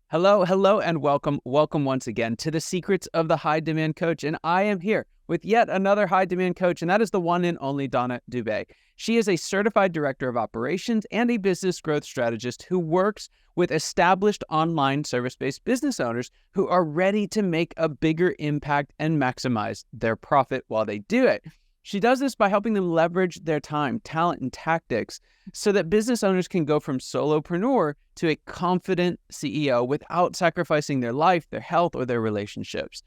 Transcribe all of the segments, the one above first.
Hello, and welcome once again to the Secrets of the High Demand Coach. And I am here with yet another high demand coach, and that is the one and only Donna Dube. She is a certified director of operations and a business growth strategist who works with established online service-based business owners who are ready to make a bigger impact and maximize their profit while they do it. She does this by helping them leverage their time, talent, and tactics so that business owners can go from solopreneur to a confident CEO without sacrificing their life, their health, or their relationships.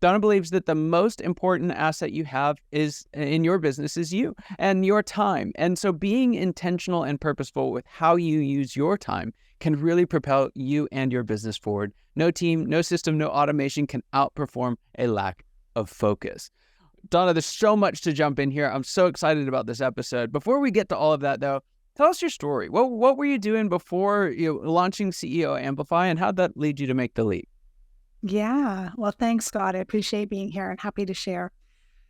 Donna believes that the most important asset you have is in your business is you and your time. And so being intentional and purposeful with how you use your time can really propel you and your business forward. No team, no system, no automation can outperform a lack of focus. Donna, there's so much to jump in here. I'm so excited about this episode. Before we get to all of that, though, tell us your story. What were you doing before launching CEO Amplify, and how'd that lead you to make the leap? Yeah. Well, thanks, Scott. I appreciate being here and happy to share.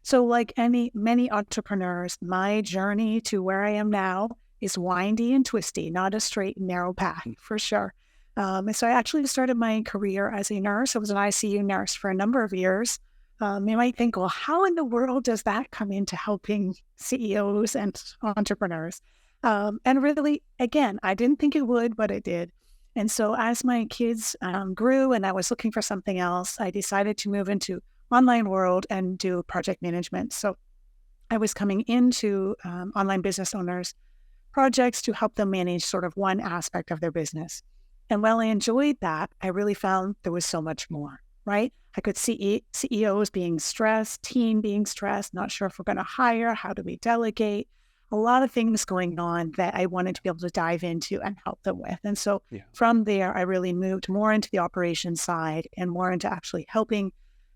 So like many entrepreneurs, my journey to where I am now is windy and twisty, not a straight and narrow path for sure. And so I actually started my career as a nurse. I was an ICU nurse for a number of years. You might think, well, how in the world does that come into helping CEOs and entrepreneurs? And really, again, I didn't think it would, but it did. And so as my kids grew and I was looking for something else, I decided to move into online world and do project management. So I was coming into online business owners' projects to help them manage sort of one aspect of their business. And while I enjoyed that, I really found there was so much more, right? I could see CEOs being stressed, team being stressed, not sure if we're going to hire, how do we delegate? A lot of things going on that I wanted to be able to dive into and help them with. And so from there, I really moved more into the operations side and more into actually helping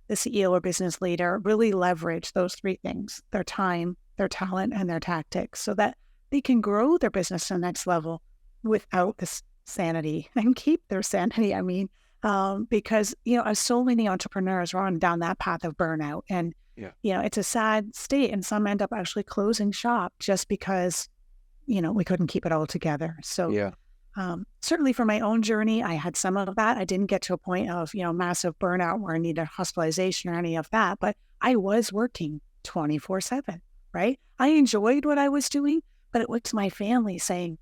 the CEO or business leader really leverage those three things: their time, their talent, and their tactics, so that they can grow their business to the next level without this sanity and keep their sanity. Because, as so many entrepreneurs run down that path of burnout, and it's a sad state, and some end up actually closing shop just because, we couldn't keep it all together. So certainly for my own journey, I had some of that. I didn't get to a point of, massive burnout where I needed hospitalization or any of that, but I was working 24/7, right? I enjoyed what I was doing, but it was my family saying,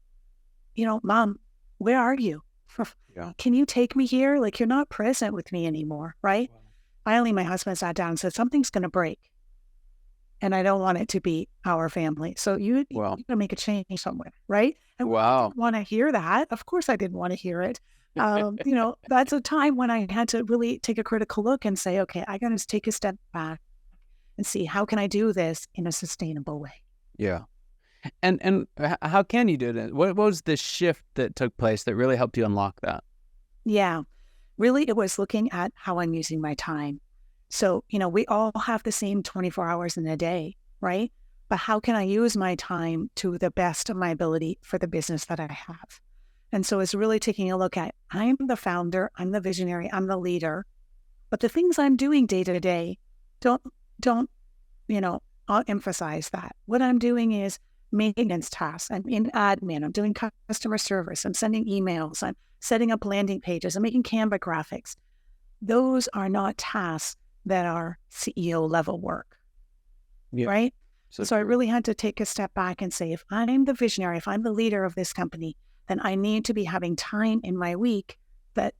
Mom, where are you? Can you take me here? Like, you're not present with me anymore, right? Wow. Finally, my husband sat down and said, something's going to break. And I don't want it to be our family. So you got to make a change somewhere, right? And I didn't want to hear that. Of course, I didn't want to hear it. That's a time when I had to really take a critical look and say, okay, I got to take a step back and see, how can I do this in a sustainable way? Yeah. And how can you do it? What was the shift that took place that really helped you unlock that? Yeah, really, it was looking at how I'm using my time. So, we all have the same 24 hours in a day, right? But how can I use my time to the best of my ability for the business that I have? And so it's really taking a look at, I'm the founder, I'm the visionary, I'm the leader, but the things I'm doing day to day, don't, I'll emphasize that. What I'm doing is maintenance tasks. I'm in admin. I'm doing customer service. I'm sending emails. I'm setting up landing pages. I'm making Canva graphics. Those are not tasks that are CEO level work, right? So I really had to take a step back and say, if I'm the visionary, if I'm the leader of this company, then I need to be having time in my week that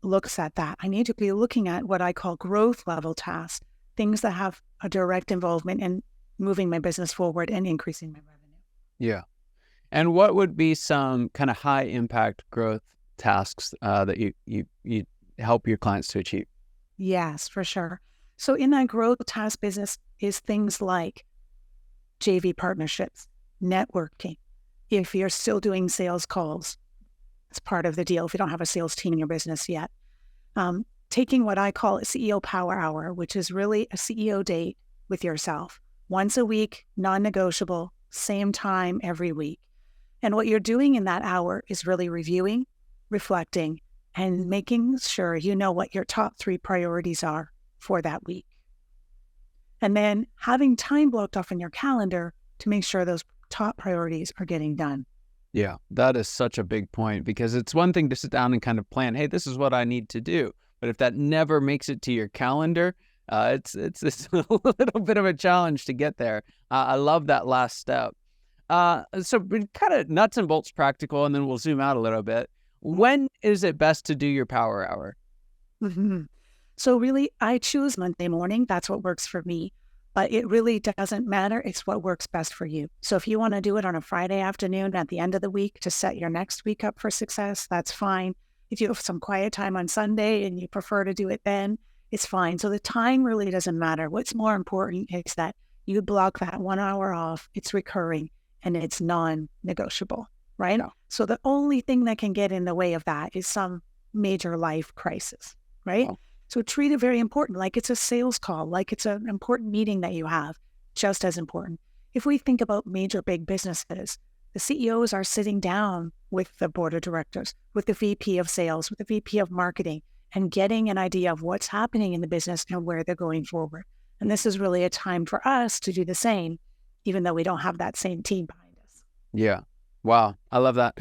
looks at that. I need to be looking at what I call growth level tasks, things that have a direct involvement in moving my business forward and increasing my revenue. Yeah. And what would be some kind of high impact growth tasks that you help your clients to achieve? Yes, for sure. So in that growth task business is things like JV partnerships, networking. If you're still doing sales calls, it's part of the deal if you don't have a sales team in your business yet. Taking what I call a CEO power hour, which is really a CEO date with yourself. Once a week, non-negotiable, same time every week. And what you're doing in that hour is really reviewing, reflecting, and making sure you know what your top 3 priorities are for that week. And then having time blocked off in your calendar to make sure those top priorities are getting done. Yeah, that is such a big point, because it's one thing to sit down and kind of plan, hey, this is what I need to do. But if that never makes it to your calendar, it's a little bit of a challenge to get there. I love that last step. So kind of nuts and bolts practical, and then we'll zoom out a little bit. When is it best to do your power hour? Mhm. So really, I choose Monday morning. That's what works for me. But it really doesn't matter. It's what works best for you. So if you want to do it on a Friday afternoon at the end of the week to set your next week up for success, that's fine. If you have some quiet time on Sunday and you prefer to do it then, it's fine. So the time really doesn't matter. What's more important is that you block that 1 hour off. It's recurring and it's non-negotiable, right? Yeah. So the only thing that can get in the way of that is some major life crisis, right? Wow. So treat it very important, like it's a sales call, like it's an important meeting that you have, just as important. If we think about major big businesses, the CEOs are sitting down with the board of directors, with the VP of sales, with the VP of marketing, and getting an idea of what's happening in the business and where they're going forward. And this is really a time for us to do the same, even though we don't have that same team behind us. Yeah. Wow. I love that.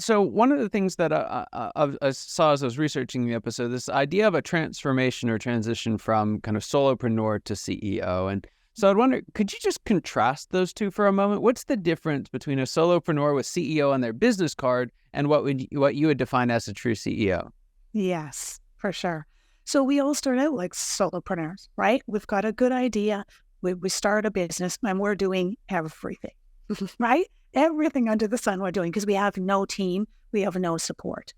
So one of the things that I saw as I was researching the episode, this idea of a transformation or transition from kind of solopreneur to CEO. And so I'd wonder, could you just contrast those two for a moment? What's the difference between a solopreneur with CEO on their business card and what you would define as a true CEO? Yes, for sure. So we all start out like solopreneurs, right? We've got a good idea. We start a business and we're doing everything, right? Everything under the sun we're doing because we have no team, we have no support.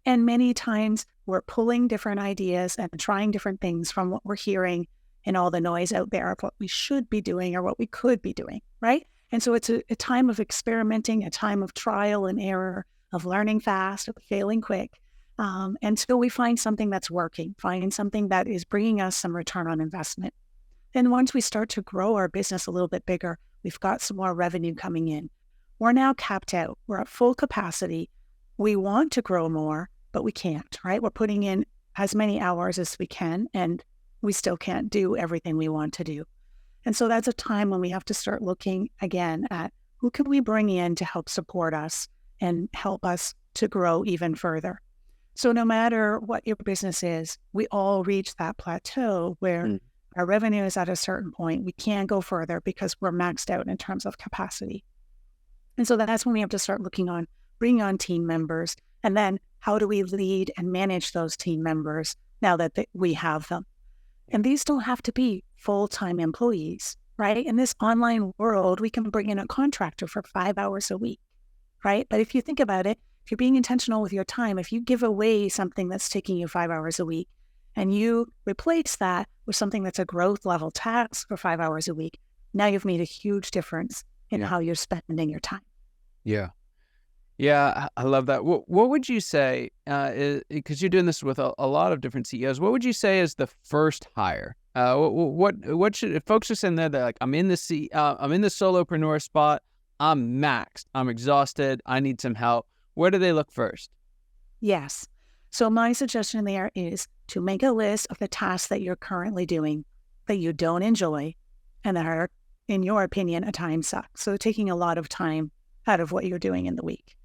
And many times we're pulling different ideas and trying different things from what we're hearing and all the noise out there of what we should be doing or what we could be doing, right? And so it's a time of experimenting, a time of trial and error, of learning fast, of failing quick, until we find something that's working, find something that is bringing us some return on investment. Then once we start to grow our business a little bit bigger, we've got some more revenue coming in. We're now capped out. We're at full capacity. We want to grow more, but we can't, right? We're putting in as many hours as we can, and we still can't do everything we want to do. And so that's a time when we have to start looking again at who can we bring in to help support us and help us to grow even further. So no matter what your business is, we all reach that plateau where our revenue is at a certain point. We can't go further because we're maxed out in terms of capacity. And so that's when we have to start looking on bringing on team members. And then how do we lead and manage those team members now that we have them? And these don't have to be full-time employees, right? In this online world, we can bring in a contractor for 5 hours a week, right? But if you think about it, if you're being intentional with your time, if you give away something that's taking you 5 hours a week and you replace that with something that's a growth level task for 5 hours a week, now you've made a huge difference in how you're spending your time. Yeah. Yeah, I love that. What would you say, because you're doing this with a lot of different CEOs, what would you say is the first hire? What should, if folks are sitting there, they're like, I'm in the solopreneur spot, I'm maxed, I'm exhausted, I need some help. Where do they look first? Yes. So my suggestion there is to make a list of the tasks that you're currently doing that you don't enjoy and that are, in your opinion, a time suck. So taking a lot of time out of what you're doing in the week.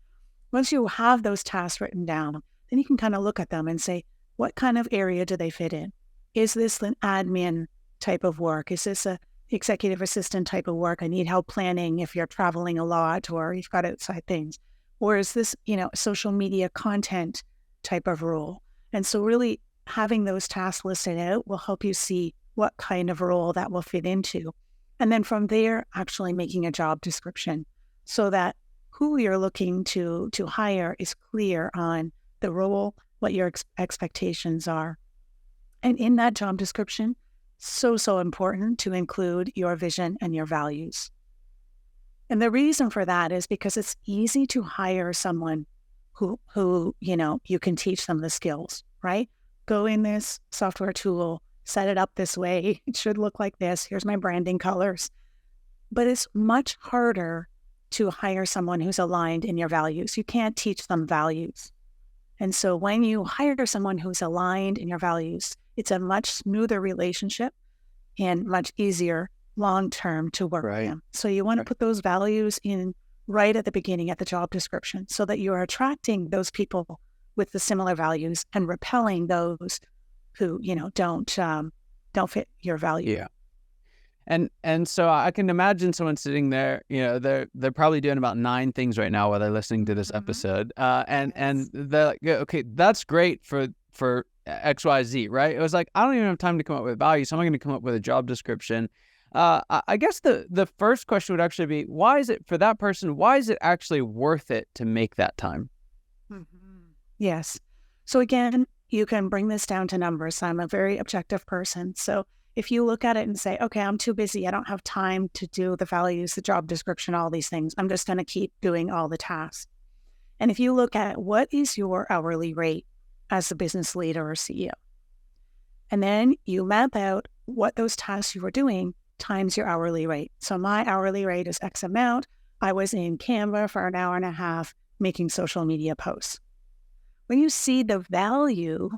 Once you have those tasks written down, then you can kind of look at them and say, what kind of area do they fit in? Is this an admin type of work? Is this a executive assistant type of work? I need help planning if you're traveling a lot or you've got outside things. Or is this, social media content type of role? And so really having those tasks listed out will help you see what kind of role that will fit into. And then from there, actually making a job description so that who you're looking to hire is clear on the role, what your expectations are. And in that job description, so important to include your vision and your values. And the reason for that is because it's easy to hire someone who you can teach them the skills, right? Go in this software tool, set it up this way. It should look like this. Here's my branding colors. But it's much harder to hire someone who's aligned in your values. You can't teach them values. And so when you hire someone who's aligned in your values, it's a much smoother relationship and much easier long-term to work with them. So you want to put those values in right at the beginning at the job description so that you're attracting those people with the similar values and repelling those who, don't fit your value. Yeah. And so I can imagine someone sitting there, they're probably doing about 9 things right now while they're listening to this episode. And they're like, yeah, okay, that's great for XYZ, right? It was like, I don't even have time to come up with value, so I'm going to come up with a job description. I guess the first question would actually be, why is it for that person? Why is it actually worth it to make that time? Yes. So again, you can bring this down to numbers. I'm a very objective person. So if you look at it and say, okay, I'm too busy, I don't have time to do the values, the job description, all these things, I'm just going to keep doing all the tasks. And if you look at what is your hourly rate as a business leader or CEO, and then you map out what those tasks you were doing times your hourly rate. So my hourly rate is X amount. I was in Canva for an hour and a half making social media posts. When you see the value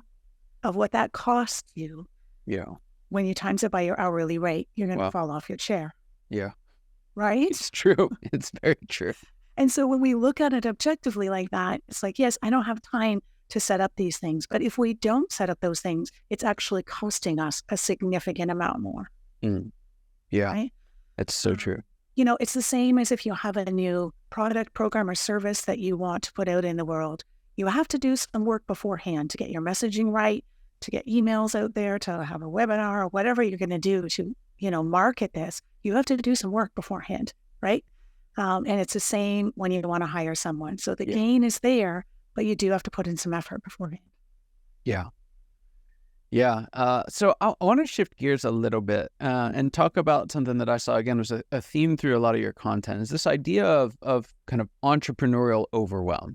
of what that costs you, when you times it by your hourly rate, you're going to fall off your chair. Yeah. Right? It's true. It's very true. And so when we look at it objectively like that, it's like, yes, I don't have time to set up these things. But if we don't set up those things, it's actually costing us a significant amount more. Yeah. Right? It's so true. It's the same as if you have a new product, program, or service that you want to put out in the world. You have to do some work beforehand to get your messaging right, to get emails out there, to have a webinar, or whatever you're going to do to, market this. You have to do some work beforehand, right? And it's the same when you want to hire someone. So the gain is there, but you do have to put in some effort beforehand. Yeah. Yeah. So I want to shift gears a little bit and talk about something that I saw, again, was a theme through a lot of your content, is this idea of kind of entrepreneurial overwhelm.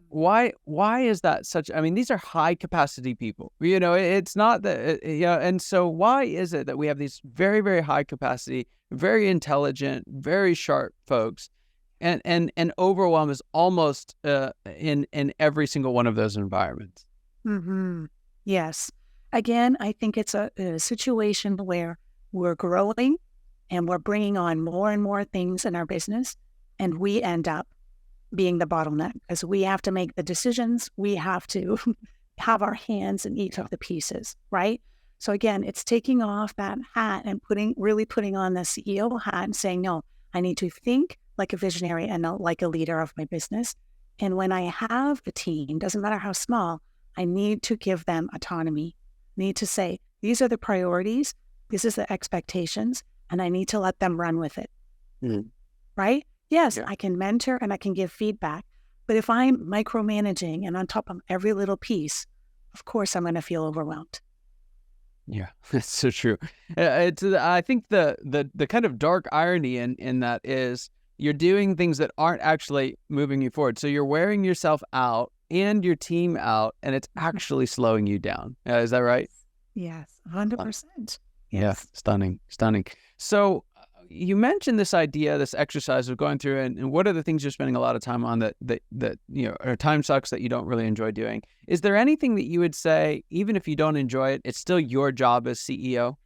Why is that such? I mean, these are high capacity people. It's not that. And so why is it that we have these very, very high capacity, very intelligent, very sharp folks, and overwhelm is almost in every single one of those environments? Yes. Again, I think it's a situation where we're growing and we're bringing on more and more things in our business, and we end up being the bottleneck because we have to make the decisions. We have to have our hands in each of the pieces, right? So again, it's taking off that hat and really putting on the CEO hat and saying, no, I need to think like a visionary and not like a leader of my business. And when I have a team, doesn't matter how small, I need to give them autonomy. I need to say, these are the priorities, this is the expectations, and I need to let them run with it, right? Yes, I can mentor and I can give feedback, but if I'm micromanaging and on top of every little piece, of course I'm going to feel overwhelmed. Yeah, that's so true. I think the kind of dark irony in that is you're doing things that aren't actually moving you forward. So you're wearing yourself out and your team out, and it's actually slowing you down. Is that right? Yes, 100%. Yes. Yeah, stunning. So you mentioned this idea, this exercise of going through and what are the things you're spending a lot of time on that are time sucks that you don't really enjoy doing. Is there anything that you would say, even if you don't enjoy it, it's still your job as CEO?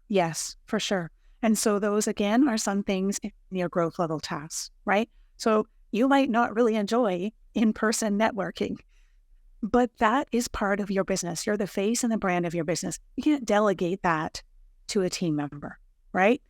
Yes, for sure. And so those, again, are some things in your growth level tasks, right? So you might not really enjoy in-person networking, but that is part of your business. You're the face and the brand of your business. You can't delegate that to a team member, right?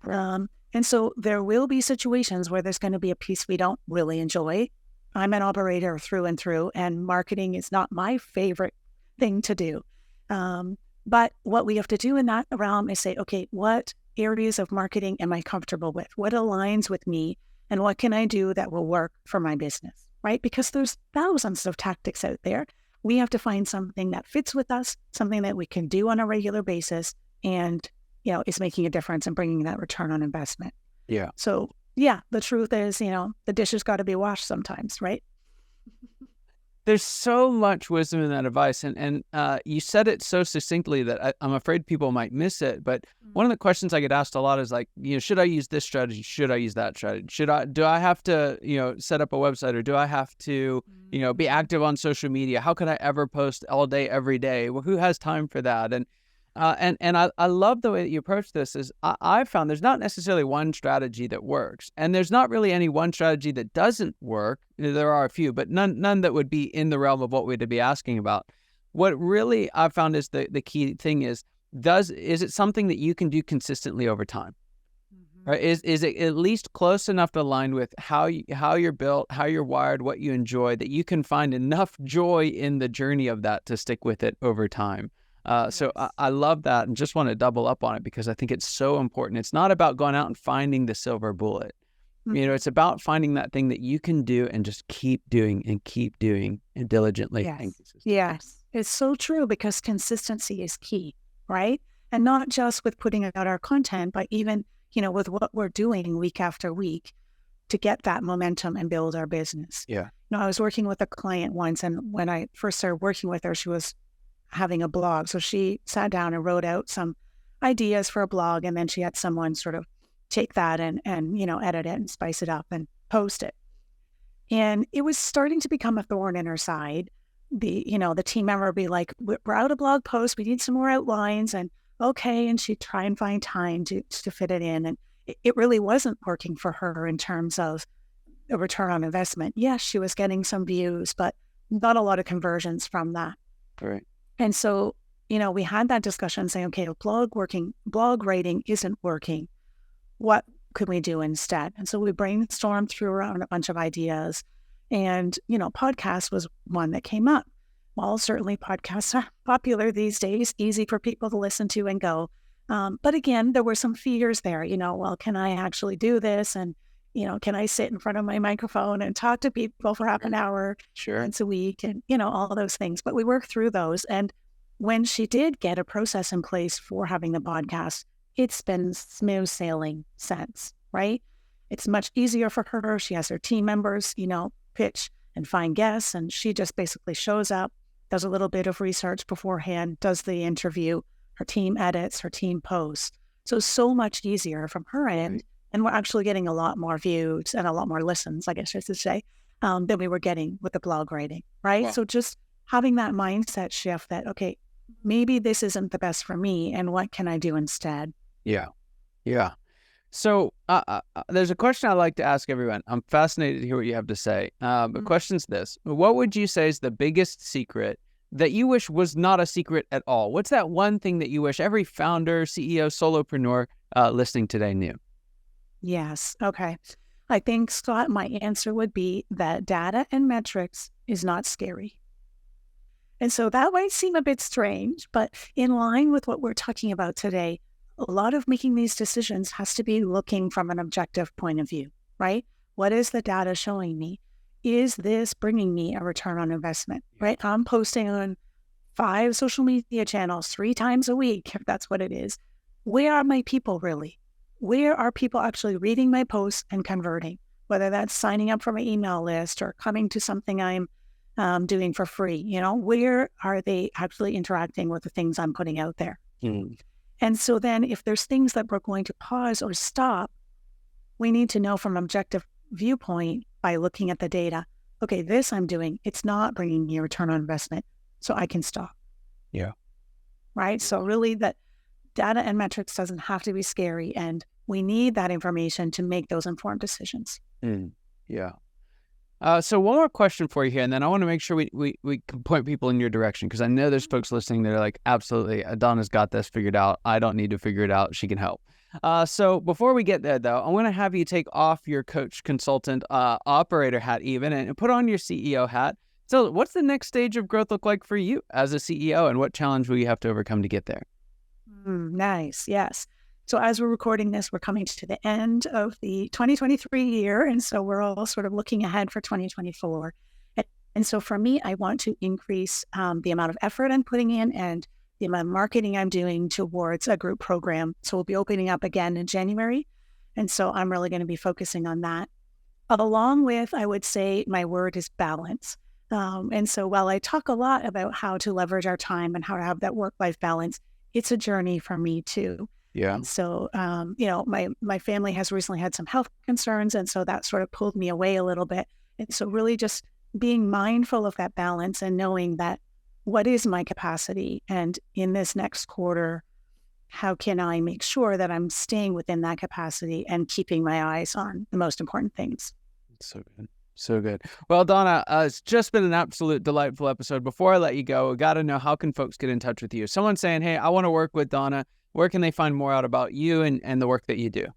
And so there will be situations where there's going to be a piece we don't really enjoy. I'm an operator through and through, and marketing is not my favorite thing to do. But what we have to do in that realm is say, okay, what areas of marketing am I comfortable with? What aligns with me? And what can I do that will work for my business, right? Because there's thousands of tactics out there. We have to find something that fits with us, something that we can do on a regular basis, and is making a difference and bringing that return on investment. Yeah. So, the truth is, the dishes got to be washed sometimes, right? There's so much wisdom in that advice. And you said it so succinctly that I'm afraid people might miss it. But one of the questions I get asked a lot is like, should I use this strategy? Should I use that strategy? Do I have to, set up a website, or do I have to, be active on social media? How could I ever post all day, every day? Well, who has time for that? And I love the way that you approach this. Is I've found there's not necessarily one strategy that works, and there's not really any one strategy that doesn't work. There are a few, but none that would be in the realm of what we'd be asking about. What really I've found is the key thing is it something that you can do consistently over time? Right? Is it at least close enough to align with how you're built, how you're wired, what you enjoy, that you can find enough joy in the journey of that to stick with it over time? So I love that, and just want to double up on it because I think it's so important. It's not about going out and finding the silver bullet. It's about finding that thing that you can do and just keep doing and diligently. Yes. It's so true, because consistency is key, right? And not just with putting out our content, but even with what we're doing week after week to get that momentum and build our business. Yeah. I was working with a client once, and when I first started working with her, she was having a blog. So she sat down and wrote out some ideas for a blog, and then she had someone sort of take that and edit it and spice it up and post it. And it was starting to become a thorn in her side. The team member would be like, we're out of blog posts, we need some more outlines, and okay, and she'd try and find time to fit it in. And it really wasn't working for her in terms of a return on investment. Yes, she was getting some views, but not a lot of conversions from that. Right. And so, we had that discussion saying, okay, blog writing isn't working. What could we do instead? And so we brainstormed, threw around a bunch of ideas, and, podcast was one that came up. Well, certainly podcasts are popular these days, easy for people to listen to and go. But again, there were some fears there, well, can I actually do this? And, can I sit in front of my microphone and talk to people for half an hour once a week, and, all of those things. But we worked through those. And when she did get a process in place for having the podcast, it's been smooth sailing since, right? It's much easier for her. She has her team members, pitch and find guests, and she just basically shows up, does a little bit of research beforehand, does the interview, her team edits, her team posts. So much easier from her end. And we're actually getting a lot more views and a lot more listens, I guess I should say, than we were getting with the blog writing, right? Wow. So just having that mindset shift that, okay, maybe this isn't the best for me, and what can I do instead? Yeah. So there's a question I like to ask everyone. I'm fascinated to hear what you have to say. But question's this: what would you say is the biggest secret that you wish was not a secret at all? What's that one thing that you wish every founder, CEO, solopreneur listening today knew? Yes. Okay. I think, Scott, my answer would be that data and metrics is not scary. And so that might seem a bit strange, but in line with what we're talking about today, a lot of making these decisions has to be looking from an objective point of view, right? What is the data showing me? Is this bringing me a return on investment, right? I'm posting on 5 social media channels 3 times a week, if that's what it is. Where are my people really? Where are people actually reading my posts and converting? Whether that's signing up for my email list or coming to something I'm doing for free, where are they actually interacting with the things I'm putting out there? And so then if there's things that we're going to pause or stop, we need to know from an objective viewpoint by looking at the data, okay, this I'm doing, it's not bringing me a return on investment, so I can stop. Yeah. Right? So really that data and metrics doesn't have to be scary, and we need that information to make those informed decisions. Yeah. So one more question for you here, and then I want to make sure we can point people in your direction, because I know there's folks listening that are like, absolutely, Donna's got this figured out. I don't need to figure it out. She can help. So before we get there, though, I want to have you take off your coach, consultant, operator hat even, and put on your CEO hat. So what's the next stage of growth look like for you as a CEO, and what challenge will you have to overcome to get there? Nice. Yes. So as we're recording this, we're coming to the end of the 2023 year. And so we're all sort of looking ahead for 2024. And so for me, I want to increase the amount of effort I'm putting in and the amount of marketing I'm doing towards a group program. So we'll be opening up again in January. And so I'm really going to be focusing on that. Along with, I would say, my word is balance. And so while I talk a lot about how to leverage our time and how to have that work-life balance, it's a journey for me too. Yeah. And so, my family has recently had some health concerns, and so that sort of pulled me away a little bit. And so really just being mindful of that balance and knowing that what is my capacity? And in this next quarter, how can I make sure that I'm staying within that capacity and keeping my eyes on the most important things? So good. So good. Well, Donna, it's just been an absolute delightful episode. Before I let you go, I got to know, how can folks get in touch with you? Someone's saying, hey, I want to work with Donna. Where can they find more out about you and the work that you do?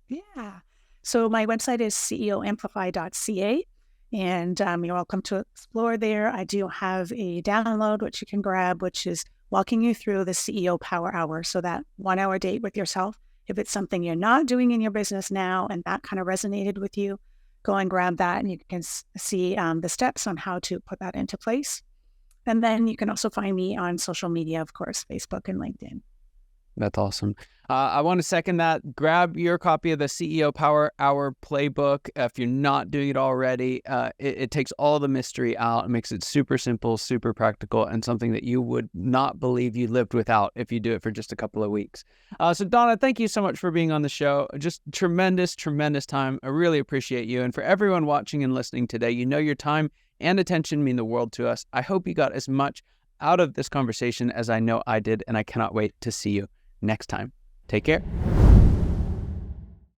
Yeah. So my website is ceoamplify.ca, and you're welcome to explore there. I do have a download, which you can grab, which is walking you through the CEO Power Hour. So that 1 hour date with yourself. If it's something you're not doing in your business now and that kind of resonated with you, go and grab that, and you can see the steps on how to put that into place. And then you can also find me on social media, of course, Facebook and LinkedIn. That's awesome. I want to second that. Grab your copy of the CEO Power Hour playbook. If you're not doing it already, it takes all the mystery out and makes it super simple, super practical, and something that you would not believe you lived without if you do it for just a couple of weeks. So Donna, thank you so much for being on the show. Just tremendous, tremendous time. I really appreciate you. And for everyone watching and listening today, you know your time and attention mean the world to us. I hope you got as much out of this conversation as I know I did, and I cannot wait to see you next time. Take care.